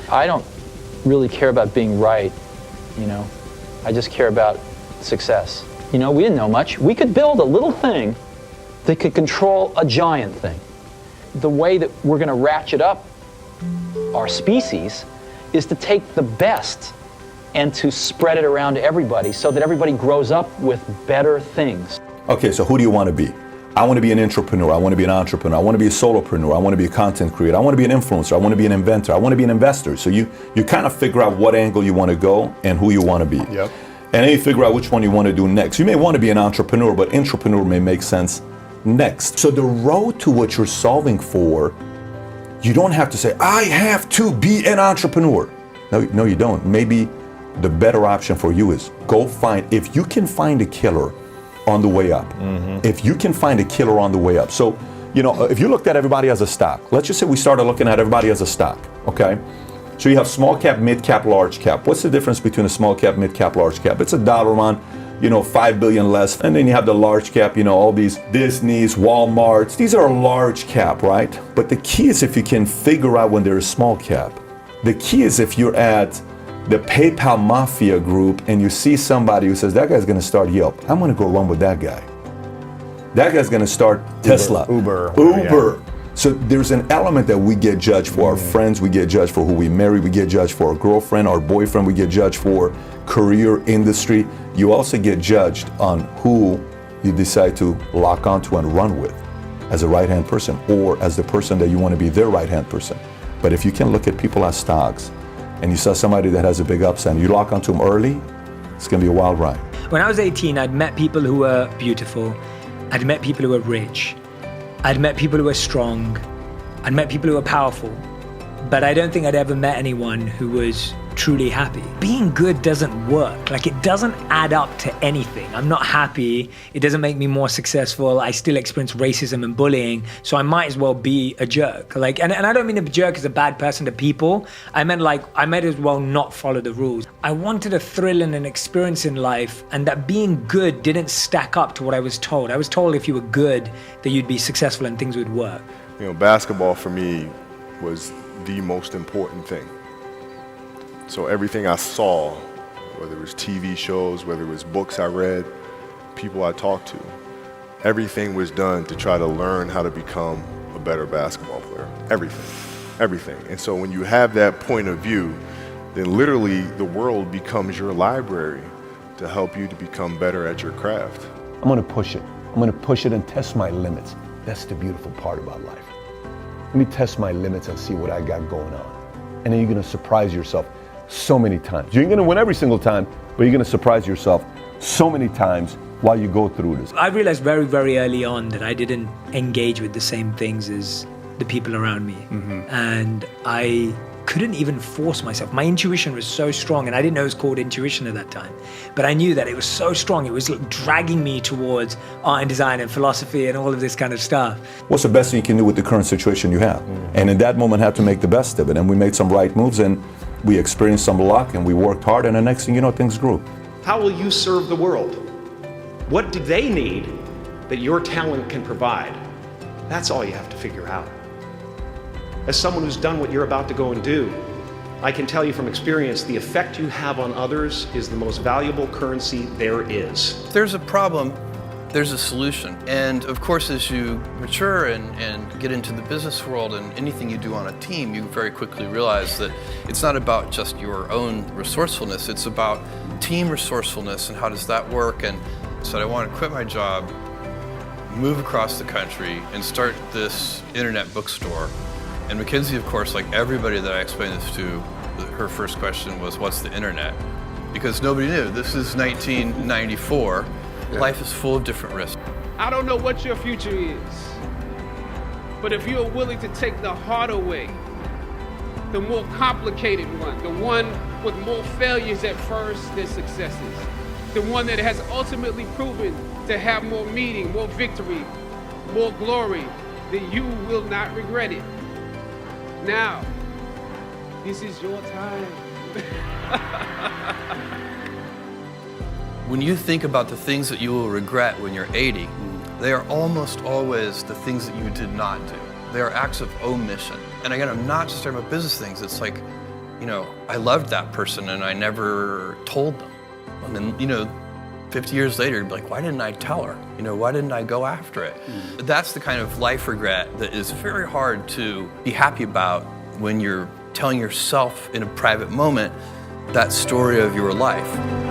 I don't really care about being right, you know. I just care about success. You know, we didn't know much. We could build a little thing that could control a giant thing. The way that we're going to ratchet up our species is to take the best and to spread it around to everybody so that everybody grows up with better things. Okay, so who do you want to be? I want to be an entrepreneur. I want to be an entrepreneur. I want to be a solopreneur. I want to be a content creator. I want to be an influencer. I want to be an inventor. I want to be an investor. So you kind of figure out what angle you want to go and who you want to be. Yep. And then you figure out which one you want to do next. You may want to be an entrepreneur, but entrepreneur may make sense next. So the road to what you're solving for, you don't have to say, I have to be an entrepreneur. No, you don't. Maybe the better option for you is go find, if you can find a killer on the way up. If you can find a killer on the way up. So, you know, if you looked at everybody as a stock, let's just say we started looking at everybody as a stock, okay? So you have small cap, mid cap, large cap. What's the difference between a small cap, mid cap, large cap? It's $1 on, you know, 5 billion less. And then you have the large cap, you know, all these Disneys, Walmarts. These are large cap, right? But the key is if you can figure out when they're a small cap. The key is if you're at the PayPal Mafia group and you see somebody who says, that guy's gonna start Yelp, I'm gonna go run with that guy. That guy's gonna start Tesla. Uber. Yeah. So there's an element that we get judged for our friends, we get judged for who we marry, we get judged for our girlfriend, our boyfriend, we get judged for career, industry. You also get judged on who you decide to lock onto and run with as a right-hand person or as the person that you wanna be their right-hand person. But if you can look at people as stocks, and you saw somebody that has a big upside and you lock onto them early, it's gonna be a wild ride. When I was 18, I'd met people who were beautiful. I'd met people who were rich. I'd met people who were strong. I'd met people who were powerful. But I don't think I'd ever met anyone who was truly happy. Being good doesn't work. Like, it doesn't add up to anything. I'm not happy. It doesn't make me more successful. I still experience racism and bullying. So I might as well be a jerk. Like, and I don't mean a jerk as a bad person to people. I meant like, I might as well not follow the rules. I wanted a thrill and an experience in life, and that being good didn't stack up to what I was told. I was told if you were good, that you'd be successful and things would work. You know, basketball for me was the most important thing. So everything I saw, whether it was TV shows, whether it was books I read, people I talked to, everything was done to try to learn how to become a better basketball player. Everything. And so when you have that point of view, then literally the world becomes your library to help you to become better at your craft. I'm gonna push it. I'm gonna push it and test my limits. That's the beautiful part about life. Let me test my limits and see what I got going on. And then you're gonna surprise yourself so many times. You ain't gonna win every single time, but you're gonna surprise yourself so many times while you go through this. I realized very, very early on that I didn't engage with the same things as the people around me. And I couldn't even force myself. My intuition was so strong, and I didn't know it was called intuition at that time. But I knew that it was so strong, it was dragging me towards art and design and philosophy and all of this kind of stuff. What's the best thing you can do with the current situation you have? And in that moment, have to make the best of it. And we made some right moves, and we experienced some luck, and we worked hard, and the next thing you know, things grew. How will you serve the world? What do they need that your talent can provide? That's all you have to figure out. As someone who's done what you're about to go and do, I can tell you from experience, the effect you have on others is the most valuable currency there is. If there's a problem, there's a solution. And of course, as you mature and get into the business world and anything you do on a team, you very quickly realize that it's not about just your own resourcefulness, it's about team resourcefulness and how does that work. And so I want to quit my job, move across the country, and start this internet bookstore. And Mackenzie, of course, like everybody that I explained this to, her first question was, what's the internet? Because nobody knew. This is 1994. Yeah. Life is full of different risks. I don't know what your future is, but if you're willing to take the harder way, the more complicated one, the one with more failures at first than successes, the one that has ultimately proven to have more meaning, more victory, more glory, then you will not regret it. Now, this is your time. When you think about the things that you will regret when you're 80, they are almost always the things that you did not do. They are acts of omission. And again, I'm not just talking about business things. It's like you know, I loved that person and I never told them. And then, you know, 50 years later, you'd be like, why didn't I tell her? You know, why didn't I go after it? That's the kind of life regret that is very hard to be happy about when you're telling yourself in a private moment that story of your life.